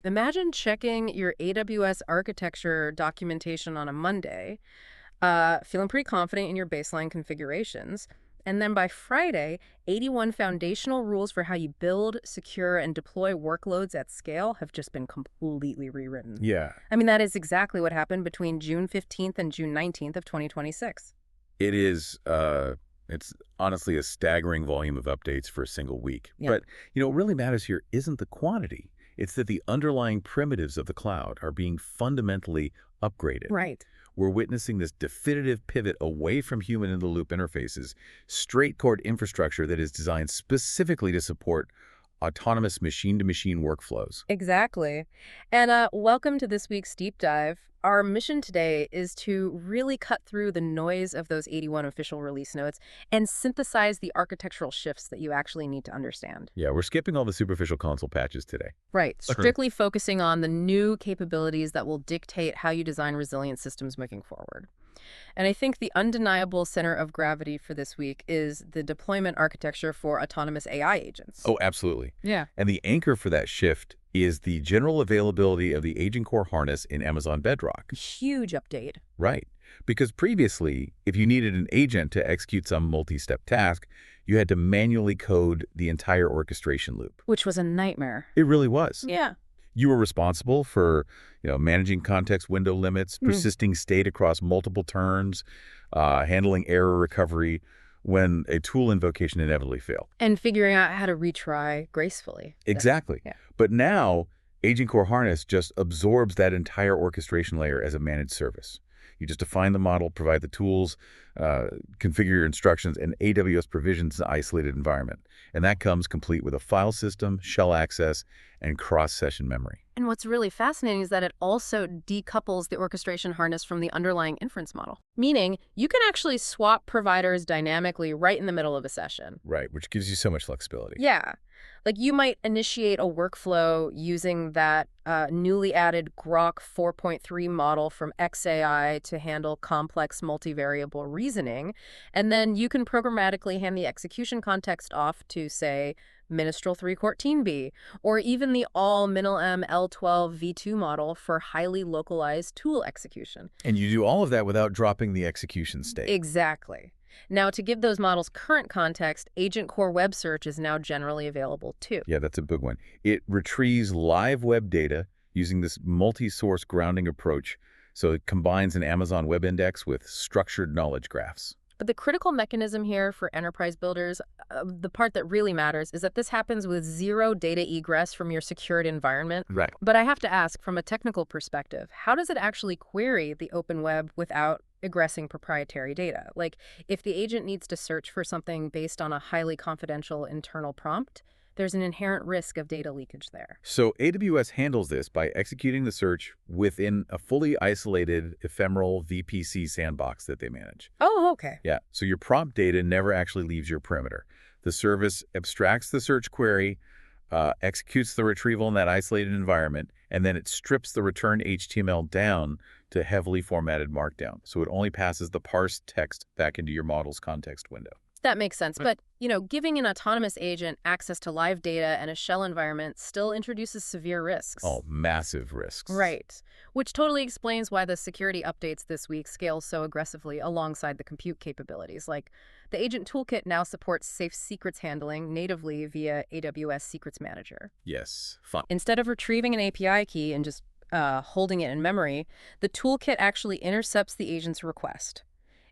Imagine checking your AWS architecture documentation on a Monday, feeling pretty confident in your baseline configurations. And then by Friday, 81 foundational rules for how you build, secure, and deploy workloads at scale have just been completely rewritten. Yeah, I mean, that is exactly what happened between June 15th and June 19th of 2026. it is. It's honestly a staggering volume of updates for a single week. Yeah. But, what really matters here isn't the quantity. It's that the underlying primitives of the cloud are being fundamentally upgraded. Right. We're witnessing this definitive pivot away from human-in-the-loop interfaces, straight toward infrastructure that is designed specifically to support autonomous machine-to-machine workflows. Exactly. And welcome to this week's deep dive. Our mission today is to really cut through the noise of those 81 official release notes and synthesize the architectural shifts that you actually need to understand. Yeah, we're skipping all the superficial console patches today. Right. Sure. Strictly focusing on the new capabilities that will dictate how you design resilient systems moving forward. And I think the undeniable center of gravity for this week is the deployment architecture for autonomous AI agents. Oh, absolutely. Yeah. And the anchor for that shift is the general availability of the Agent Core harness in Amazon Bedrock. Huge update. Right. Because previously, if you needed an agent to execute some multi-step task, you had to manually code the entire orchestration loop. Which was a nightmare. It really was. Yeah. You were responsible for, managing context window limits, persisting state across multiple turns, handling error recovery when a tool invocation inevitably failed. And figuring out how to retry gracefully. Exactly. Yeah. But now, Agent Core Harness just absorbs that entire orchestration layer as a managed service. You just define the model, provide the tools, configure your instructions, and AWS provisions an isolated environment. And that comes complete with a file system, shell access, and cross-session memory. And what's really fascinating is that it also decouples the orchestration harness from the underlying inference model. Meaning, you can actually swap providers dynamically right in the middle of a session. Right, which gives you so much flexibility. Yeah. Like you might initiate a workflow using that newly added Grok 4.3 model from XAI to handle complex multivariable reasoning. And then you can programmatically hand the execution context off to, say, Ministral 314b, or even the all-MinIM L12 v2 model for highly localized tool execution. And you do all of that without dropping the execution state. Exactly. Now, to give those models current context, Agent Core Web Search is now generally available too. Yeah, that's a big one. It retrieves live web data using this multi-source grounding approach. So it combines an Amazon Web Index with structured knowledge graphs. But the critical mechanism here for enterprise builders, the part that really matters, is that this happens with zero data egress from your secured environment. Right. But I have to ask, from a technical perspective, how does it actually query the open web without egressing proprietary data? Like, if the agent needs to search for something based on a highly confidential internal prompt, there's an inherent risk of data leakage there. So AWS handles this by executing the search within a fully isolated ephemeral VPC sandbox that they manage. Oh, okay. Yeah, so your prompt data never actually leaves your perimeter. The service abstracts the search query, executes the retrieval in that isolated environment, and then it strips the return HTML down to heavily formatted Markdown. So it only passes the parsed text back into your model's context window. That makes sense. But, giving an autonomous agent access to live data and a shell environment still introduces severe risks. Oh, massive risks. Right. Which totally explains why the security updates this week scale so aggressively alongside the compute capabilities. Like, the agent toolkit now supports safe secrets handling natively via AWS Secrets Manager. Yes, fine. Instead of retrieving an API key and just holding it in memory, the toolkit actually intercepts the agent's request.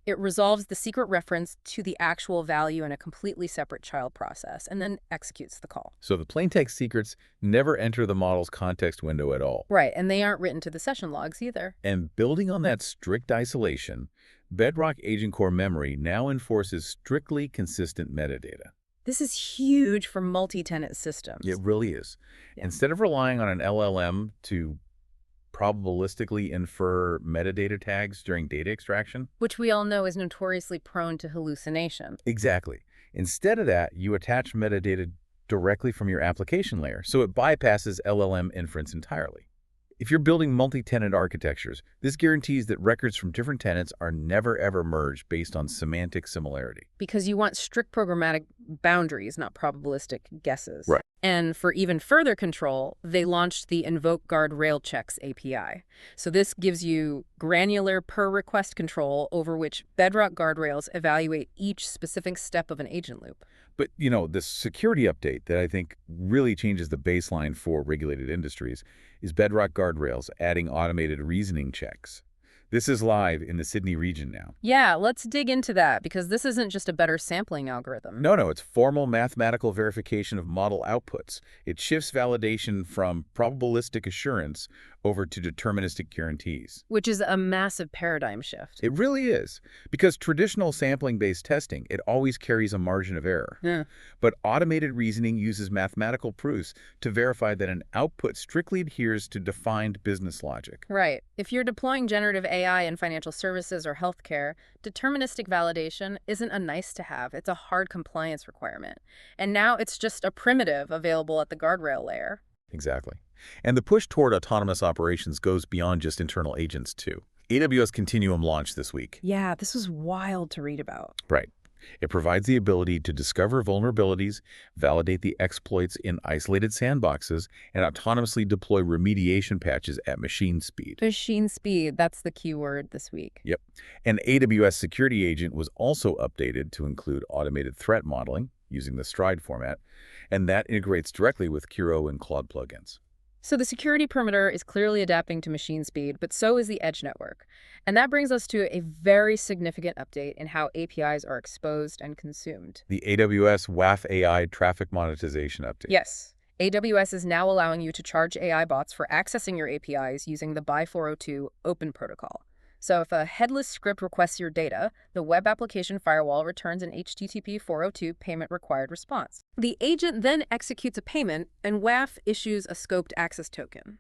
It resolves the secret reference to the actual value in a completely separate child process and then executes the call. So the plaintext secrets never enter the model's context window at all. Right, and they aren't written to the session logs either. And building on that strict isolation, Bedrock Agent Core memory now enforces strictly consistent metadata. This is huge for multi-tenant systems. It really is. Yeah. Instead of relying on an LLM to probabilistically infer metadata tags during data extraction. Which we all know is notoriously prone to hallucination. Exactly. Instead of that, you attach metadata directly from your application layer, so it bypasses LLM inference entirely. If you're building multi-tenant architectures, this guarantees that records from different tenants are never ever merged based on semantic similarity. Because you want strict programmatic boundaries, not probabilistic guesses. Right. And for even further control, they launched the Invoke Guardrail Checks API. So this gives you granular per-request control over which Bedrock guardrails evaluate each specific step of an agent loop. But, this security update that I think really changes the baseline for regulated industries is Bedrock Guardrails adding automated reasoning checks. This is live in the Sydney region now. Yeah, let's dig into that, because this isn't just a better sampling algorithm. No, it's formal mathematical verification of model outputs. It shifts validation from probabilistic assurance over to deterministic guarantees. Which is a massive paradigm shift. It really is, because traditional sampling-based testing, it always carries a margin of error. Yeah. But automated reasoning uses mathematical proofs to verify that an output strictly adheres to defined business logic. Right. If you're deploying generative AI in financial services or healthcare, deterministic validation isn't a nice-to-have. It's a hard compliance requirement. And now it's just a primitive available at the guardrail layer. Exactly. And the push toward autonomous operations goes beyond just internal agents, too. AWS Continuum launched this week. Yeah, this was wild to read about. Right. It provides the ability to discover vulnerabilities, validate the exploits in isolated sandboxes, and autonomously deploy remediation patches at machine speed. Machine speed, that's the key word this week. Yep. An AWS Security Agent was also updated to include automated threat modeling using the Stride format, and that integrates directly with Kiro and Claude plugins. So the security perimeter is clearly adapting to machine speed, but so is the edge network. And that brings us to a very significant update in how APIs are exposed and consumed. The AWS WAF AI traffic monetization update. Yes. AWS is now allowing you to charge AI bots for accessing your APIs using the BY 402 open protocol. So if a headless script requests your data, the web application firewall returns an HTTP 402 payment required response. The agent then executes a payment, and WAF issues a scoped access token.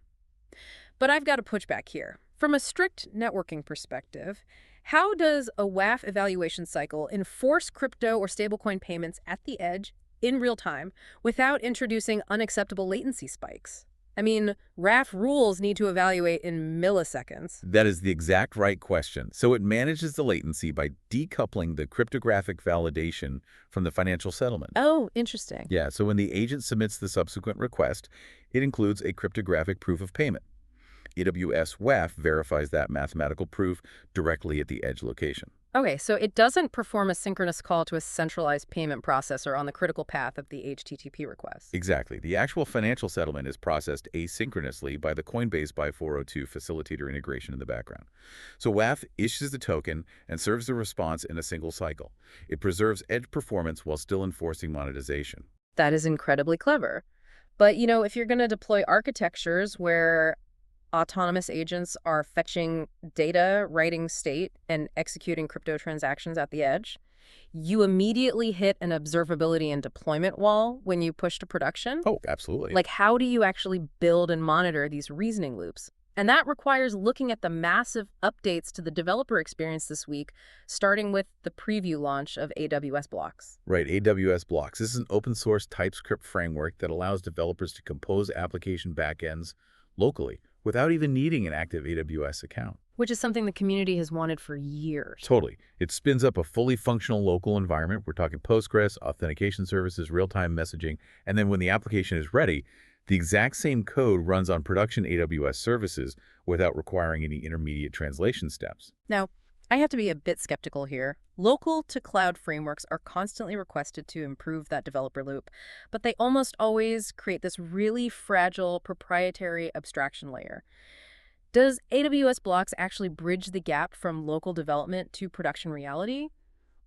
But I've got a pushback here. From a strict networking perspective, how does a WAF evaluation cycle enforce crypto or stablecoin payments at the edge in real time without introducing unacceptable latency spikes? I mean, RAF rules need to evaluate in milliseconds. That is the exact right question. So it manages the latency by decoupling the cryptographic validation from the financial settlement. Oh, interesting. Yeah, so when the agent submits the subsequent request, it includes a cryptographic proof of payment. AWS WAF verifies that mathematical proof directly at the edge location. Okay, so it doesn't perform a synchronous call to a centralized payment processor on the critical path of the HTTP request. Exactly. The actual financial settlement is processed asynchronously by the Coinbase by 402 facilitator integration in the background. So WAF issues the token and serves the response in a single cycle. It preserves edge performance while still enforcing monetization. That is incredibly clever. But, if you're going to deploy architectures where autonomous agents are fetching data, writing state, and executing crypto transactions at the edge, you immediately hit an observability and deployment wall when you push to production. Oh, absolutely. Like, how do you actually build and monitor these reasoning loops? And that requires looking at the massive updates to the developer experience this week, starting with the preview launch of AWS Blocks. Right, AWS Blocks. This is an open source TypeScript framework that allows developers to compose application backends locally without even needing an active AWS account. Which is something the community has wanted for years. Totally. It spins up a fully functional local environment. We're talking Postgres, authentication services, real-time messaging, and then when the application is ready, the exact same code runs on production AWS services without requiring any intermediate translation steps. Now, I have to be a bit skeptical here. Local to cloud frameworks are constantly requested to improve that developer loop, but they almost always create this really fragile proprietary abstraction layer. Does AWS Blocks actually bridge the gap from local development to production reality?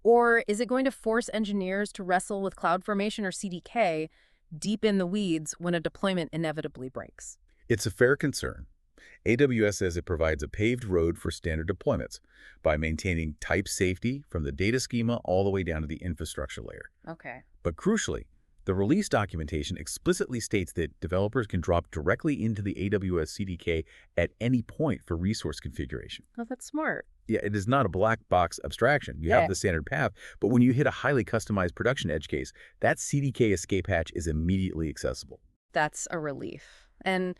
Or is it going to force engineers to wrestle with CloudFormation or CDK deep in the weeds when a deployment inevitably breaks? It's a fair concern. AWS says it provides a paved road for standard deployments by maintaining type safety from the data schema all the way down to the infrastructure layer. Okay. But crucially, the release documentation explicitly states that developers can drop directly into the AWS CDK at any point for resource configuration. Oh, that's smart. Yeah, it is not a black box abstraction. You have the standard path, but when you hit a highly customized production edge case, that CDK escape hatch is immediately accessible. That's a relief. And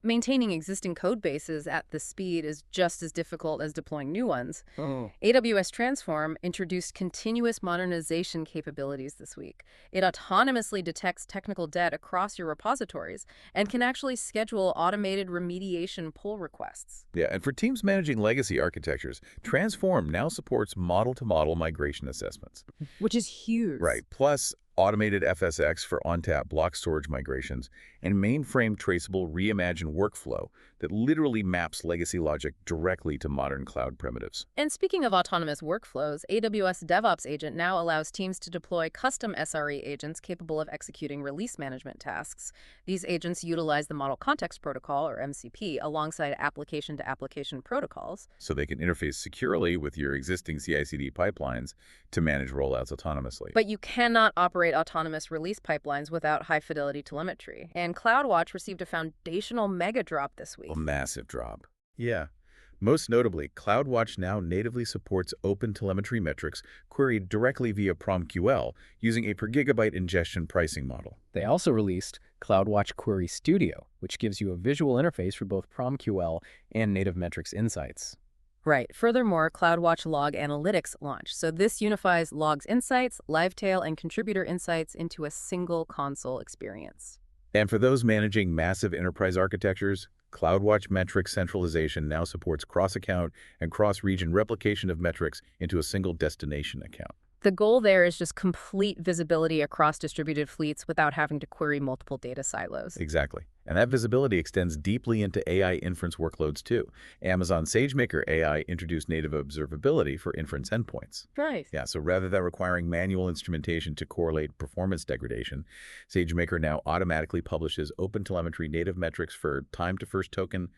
maintaining existing code bases at this speed is just as difficult as deploying new ones. Oh. AWS Transform introduced continuous modernization capabilities this week. It autonomously detects technical debt across your repositories and can actually schedule automated remediation pull requests. Yeah, and for teams managing legacy architectures, Transform now supports model-to-model migration assessments. Which is huge. Right, plus automated FSX for ONTAP block storage migrations, and mainframe traceable reimagined workflow that literally maps legacy logic directly to modern cloud primitives. And speaking of autonomous workflows, AWS DevOps Agent now allows teams to deploy custom SRE agents capable of executing release management tasks. These agents utilize the Model Context Protocol, or MCP, alongside application-to-application protocols. So they can interface securely with your existing CI/CD pipelines to manage rollouts autonomously. But you cannot operate autonomous release pipelines without high-fidelity telemetry. And CloudWatch received a foundational mega drop this week. A massive drop. Yeah. Most notably, CloudWatch now natively supports open telemetry metrics queried directly via PromQL using a per gigabyte ingestion pricing model. They also released CloudWatch Query Studio, which gives you a visual interface for both PromQL and native metrics insights. Right. Furthermore, CloudWatch Log Analytics launched. So this unifies logs insights, livetail, and contributor insights into a single console experience. And for those managing massive enterprise architectures, CloudWatch Metrics Centralization now supports cross-account and cross-region replication of metrics into a single destination account. The goal there is just complete visibility across distributed fleets without having to query multiple data silos. Exactly. And that visibility extends deeply into AI inference workloads too. Amazon SageMaker AI introduced native observability for inference endpoints. Right. Yeah, so rather than requiring manual instrumentation to correlate performance degradation, SageMaker now automatically publishes OpenTelemetry native metrics for time to first token,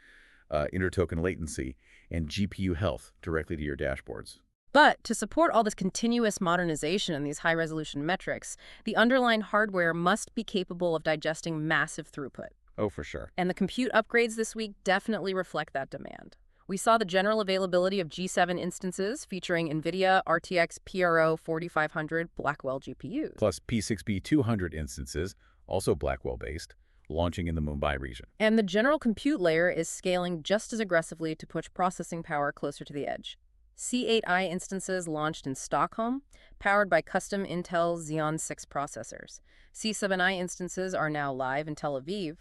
inter-token latency, and GPU health directly to your dashboards. But to support all this continuous modernization and these high-resolution metrics, the underlying hardware must be capable of digesting massive throughput. Oh, for sure. And the compute upgrades this week definitely reflect that demand. We saw the general availability of G7 instances featuring NVIDIA RTX PRO 4500 Blackwell GPUs. Plus P6B 200 instances, also Blackwell-based, launching in the Mumbai region. And the general compute layer is scaling just as aggressively to push processing power closer to the edge. C8i instances launched in Stockholm, powered by custom Intel Xeon 6 processors. C7i instances are now live in Tel Aviv.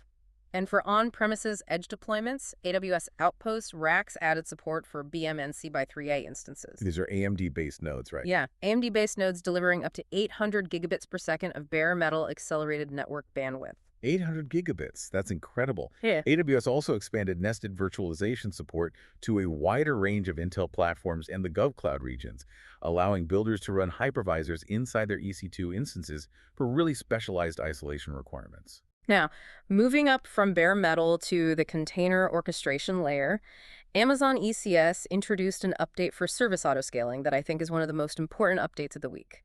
And for on-premises edge deployments, AWS Outposts racks added support for BMNC by 3A instances. These are AMD-based nodes, right? Yeah, AMD-based nodes delivering up to 800 gigabits per second of bare metal accelerated network bandwidth. 800 gigabits. That's incredible. Yeah. AWS also expanded nested virtualization support to a wider range of Intel platforms and the Gov Cloud regions, allowing builders to run hypervisors inside their EC2 instances for really specialized isolation requirements. Now, moving up from bare metal to the container orchestration layer, Amazon ECS introduced an update for service autoscaling that I think is one of the most important updates of the week.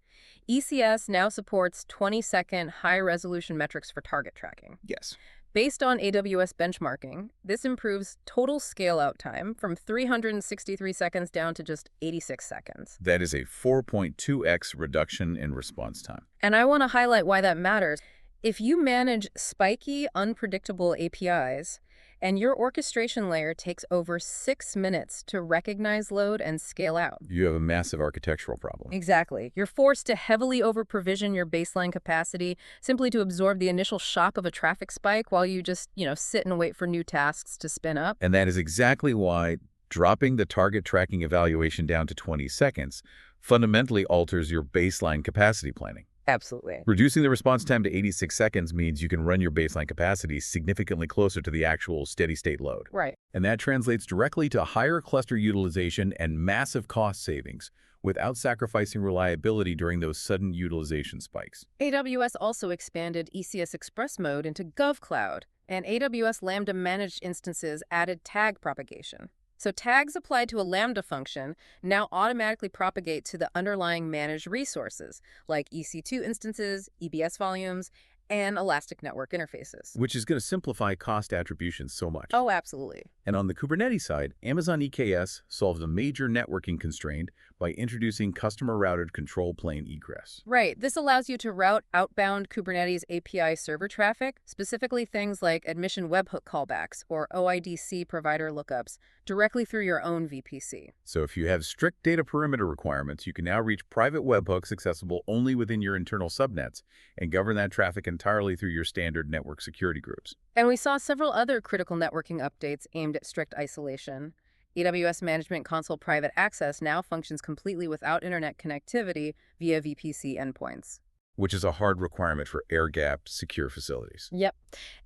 ECS now supports 20-second high-resolution metrics for target tracking. Yes. Based on AWS benchmarking, this improves total scale-out time from 363 seconds down to just 86 seconds. That is a 4.2x reduction in response time. And I want to highlight why that matters. If you manage spiky, unpredictable APIs, and your orchestration layer takes over 6 minutes to recognize load and scale out. You have a massive architectural problem. Exactly. You're forced to heavily over-provision your baseline capacity simply to absorb the initial shock of a traffic spike while you just, sit and wait for new tasks to spin up. And that is exactly why dropping the target tracking evaluation down to 20 seconds fundamentally alters your baseline capacity planning. Absolutely. Reducing the response time to 86 seconds means you can run your baseline capacity significantly closer to the actual steady-state load. Right. And that translates directly to higher cluster utilization and massive cost savings without sacrificing reliability during those sudden utilization spikes. AWS also expanded ECS Express mode into Gov Cloud, and AWS Lambda managed instances added tag propagation. So tags applied to a Lambda function now automatically propagate to the underlying managed resources, like EC2 instances, EBS volumes, and elastic network interfaces. which is going to simplify cost attribution so much. Oh, absolutely. And on the Kubernetes side, Amazon EKS solves a major networking constraint by introducing customer-routed control plane egress. Right. This allows you to route outbound Kubernetes API server traffic, specifically things like admission webhook callbacks or OIDC provider lookups, directly through your own VPC. So if you have strict data perimeter requirements, you can now reach private webhooks accessible only within your internal subnets and govern that traffic entirely through your standard network security groups. And we saw several other critical networking updates aimed at strict isolation. AWS Management Console Private Access now functions completely without internet connectivity via VPC endpoints. Which is a hard requirement for air-gapped, secure facilities. Yep.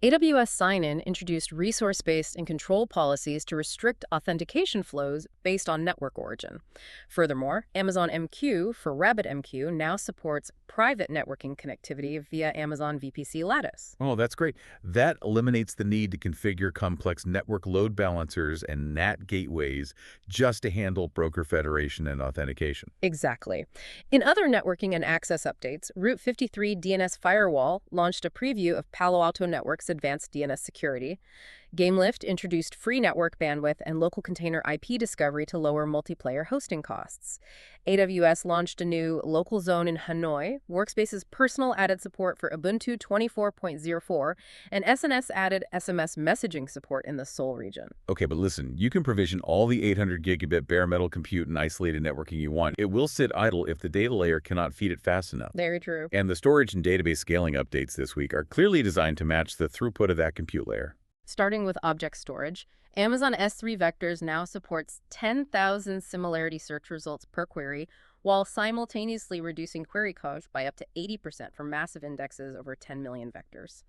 AWS Sign-In introduced resource-based and control policies to restrict authentication flows based on network origin. Furthermore, Amazon MQ for RabbitMQ now supports private networking connectivity via Amazon VPC Lattice. Oh, that's great. That eliminates the need to configure complex network load balancers and NAT gateways just to handle broker federation and authentication. Exactly. In other networking and access updates, Route 53 DNS Firewall launched a preview of Palo Alto Network's advanced DNS security. GameLift introduced free network bandwidth and local container IP discovery to lower multiplayer hosting costs. AWS launched a new local zone in Hanoi. Workspace's personal added support for Ubuntu 24.04, and SNS added SMS messaging support in the Seoul region. Okay, but listen, you can provision all the 800 gigabit bare metal compute and isolated networking you want. It will sit idle if the data layer cannot feed it fast enough. Very true. And the storage and database scaling updates this week are clearly designed to match the throughput of that compute layer. Starting with object storage, Amazon S3 Vectors now supports 10,000 similarity search results per query, while simultaneously reducing query cost by up to 80% for massive indexes over 10 million vectors.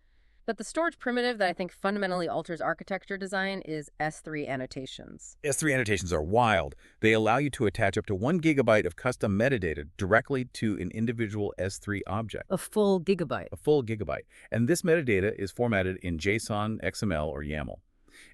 But the storage primitive that I think fundamentally alters architecture design is S3 annotations. S3 annotations are wild. They allow you to attach up to 1 gigabyte of custom metadata directly to an individual S3 object. A full gigabyte. A full gigabyte. And this metadata is formatted in JSON, XML, or YAML.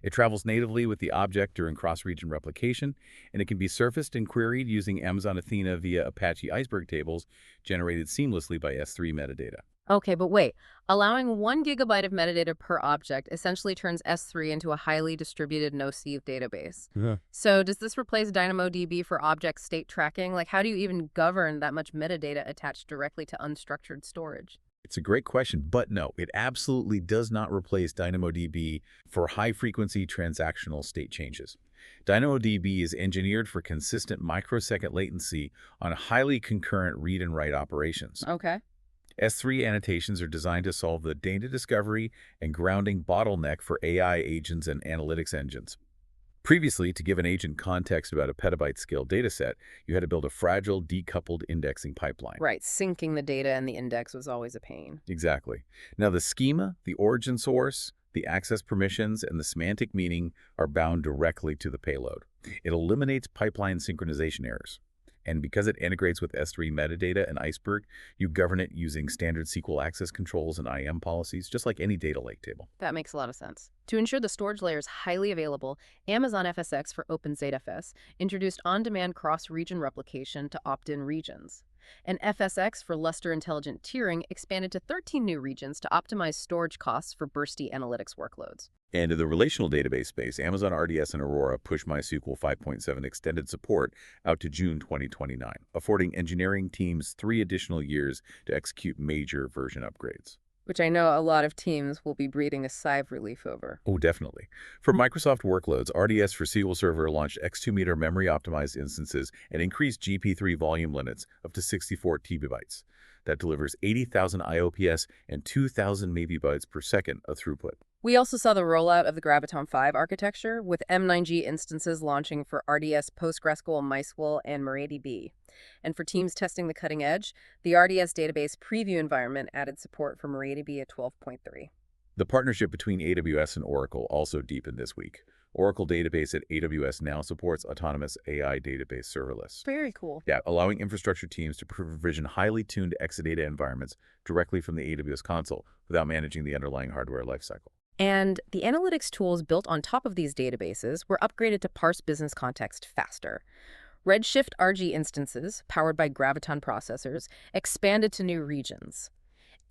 It travels natively with the object during cross-region replication, and it can be surfaced and queried using Amazon Athena via Apache Iceberg tables generated seamlessly by S3 metadata. Okay, but wait. Allowing 1 gigabyte of metadata per object essentially turns S3 into a highly distributed no-sieve database. Yeah. So does this replace DynamoDB for object state tracking? Like, how do you even govern that much metadata attached directly to unstructured storage? It's a great question, but no, it absolutely does not replace DynamoDB for high-frequency transactional state changes. DynamoDB is engineered for consistent microsecond latency on highly concurrent read and write operations. Okay. S3 annotations are designed to solve the data discovery and grounding bottleneck for AI agents and analytics engines. Previously, to give an agent context about a petabyte-scale dataset, you had to build a fragile, decoupled indexing pipeline. Right, syncing the data and the index was always a pain. Exactly. Now, the schema, the origin source, the access permissions, and the semantic meaning are bound directly to the payload. It eliminates pipeline synchronization errors. And because it integrates with S3 metadata and Iceberg, you govern it using standard SQL access controls and IAM policies, just like any data lake table. That makes a lot of sense. To ensure the storage layer is highly available, Amazon FSx for OpenZFS introduced on-demand cross-region replication to opt-in regions. And FSx for Lustre Intelligent Tiering expanded to 13 new regions to optimize storage costs for bursty analytics workloads. And in the relational database space, Amazon RDS and Aurora push MySQL 5.7 extended support out to June 2029, affording engineering teams 3 additional years to execute major version upgrades. Which I know a lot of teams will be breathing a sigh of relief over. Oh, definitely. For Microsoft workloads, RDS for SQL Server launched X2-meter memory-optimized instances and increased GP3 volume limits up to 64 TB. That delivers 80,000 IOPS and 2,000 megabytes per second of throughput. We also saw the rollout of the Graviton 5 architecture, with M9G instances launching for RDS, PostgreSQL, MySQL, and MariaDB. And for teams testing the cutting edge, the RDS database preview environment added support for MariaDB at 12.3. The partnership between AWS and Oracle also deepened this week. Oracle Database at AWS now supports autonomous AI database serverless. Very cool. Yeah, allowing infrastructure teams to provision highly tuned Exadata environments directly from the AWS console without managing the underlying hardware lifecycle. And the analytics tools built on top of these databases were upgraded to parse business context faster. Redshift RG instances, powered by Graviton processors, expanded to new regions.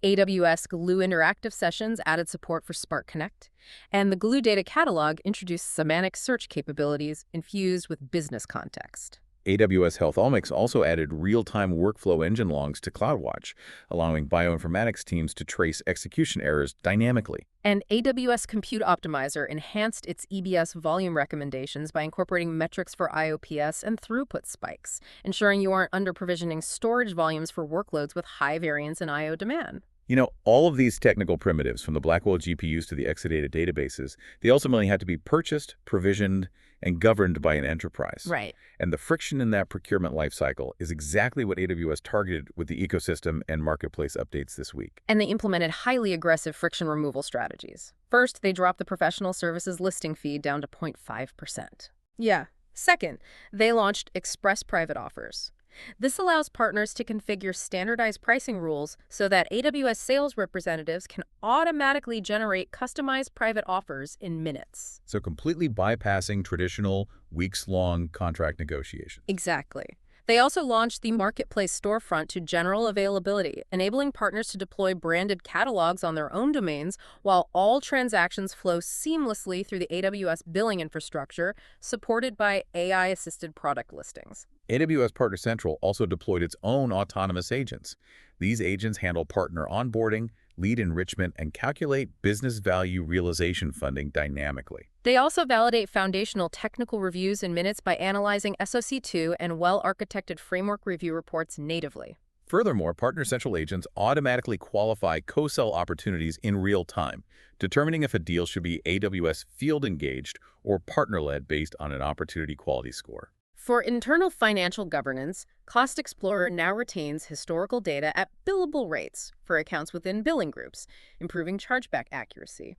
AWS Glue Interactive Sessions added support for Spark Connect, and the Glue Data Catalog introduced semantic search capabilities infused with business context. AWS Health also added real-time workflow engine logs to CloudWatch, allowing bioinformatics teams to trace execution errors dynamically. And AWS Compute Optimizer enhanced its EBS volume recommendations by incorporating metrics for IOPS and throughput spikes, ensuring you aren't under-provisioning storage volumes for workloads with high variance in I/O demand. You know, all of these technical primitives, from the Blackwell GPUs to the Exadata databases, they ultimately had to be purchased, provisioned, and governed by an enterprise. Right. And the friction in that procurement lifecycle is exactly what AWS targeted with the ecosystem and marketplace updates this week. And they implemented highly aggressive friction removal strategies. First, they dropped the professional services listing fee down to 0.5%. Yeah. Second, they launched Express private offers. This allows partners to configure standardized pricing rules so that AWS sales representatives can automatically generate customized private offers in minutes. So completely bypassing traditional weeks-long contract negotiations. Exactly. They also launched the Marketplace storefront to general availability, enabling partners to deploy branded catalogs on their own domains while all transactions flow seamlessly through the AWS billing infrastructure, supported by AI-assisted product listings. AWS Partner Central also deployed its own autonomous agents. These agents handle partner onboarding, lead enrichment, and calculate business value realization funding dynamically. They also validate foundational technical reviews in minutes by analyzing SOC2 and well-architected framework review reports natively. Furthermore, Partner Central agents automatically qualify co-sell opportunities in real time, determining if a deal should be AWS field-engaged or partner-led based on an opportunity quality score. For internal financial governance, Cost Explorer now retains historical data at billable rates for accounts within billing groups, improving chargeback accuracy.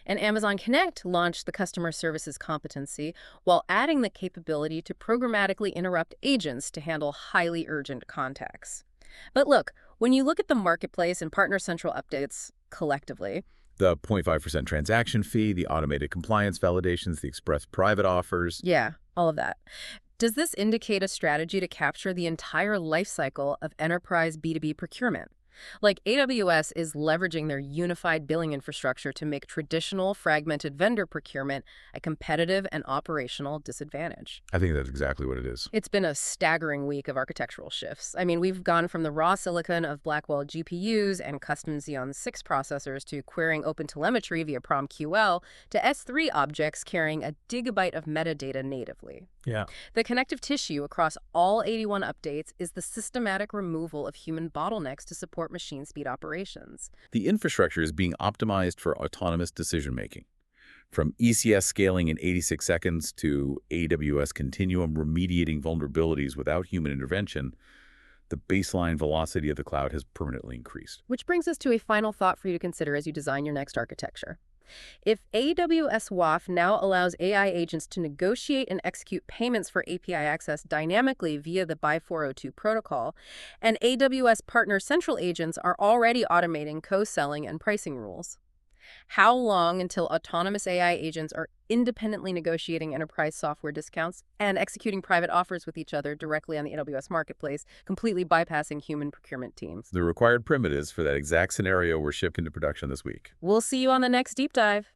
And Amazon Connect launched the customer services competency while adding the capability to programmatically interrupt agents to handle highly urgent contacts. But look, when you look at the marketplace and Partner Central updates collectively, The 0.5% transaction fee, the automated compliance validations, the express private offers. yeah, all of that. Does this indicate a strategy to capture the entire lifecycle of enterprise B2B procurement? Like AWS is leveraging their unified billing infrastructure to make traditional fragmented vendor procurement a competitive and operational disadvantage. I think that's exactly what it is. It's been a staggering week of architectural shifts. I mean, we've gone from the raw silicon of Blackwell GPUs and custom Xeon 6 processors to querying OpenTelemetry via PromQL to S3 objects carrying a gigabyte of metadata natively. Yeah. The connective tissue across all 81 updates is the systematic removal of human bottlenecks to support machine speed operations. The infrastructure is being optimized for autonomous decision-making. From ECS scaling in 86 seconds to AWS Continuum remediating vulnerabilities without human intervention, the baseline velocity of the cloud has permanently increased. Which brings us to a final thought for you to consider as you design your next architecture. If AWS WAF now allows AI agents to negotiate and execute payments for API access dynamically via the BY 402 protocol, and AWS Partner Central agents are already automating co-selling and pricing rules, how long until autonomous AI agents are independently negotiating enterprise software discounts and executing private offers with each other directly on the AWS marketplace, completely bypassing human procurement teams? The required primitives for that exact scenario were shipped into production this week. We'll see you on the next deep dive.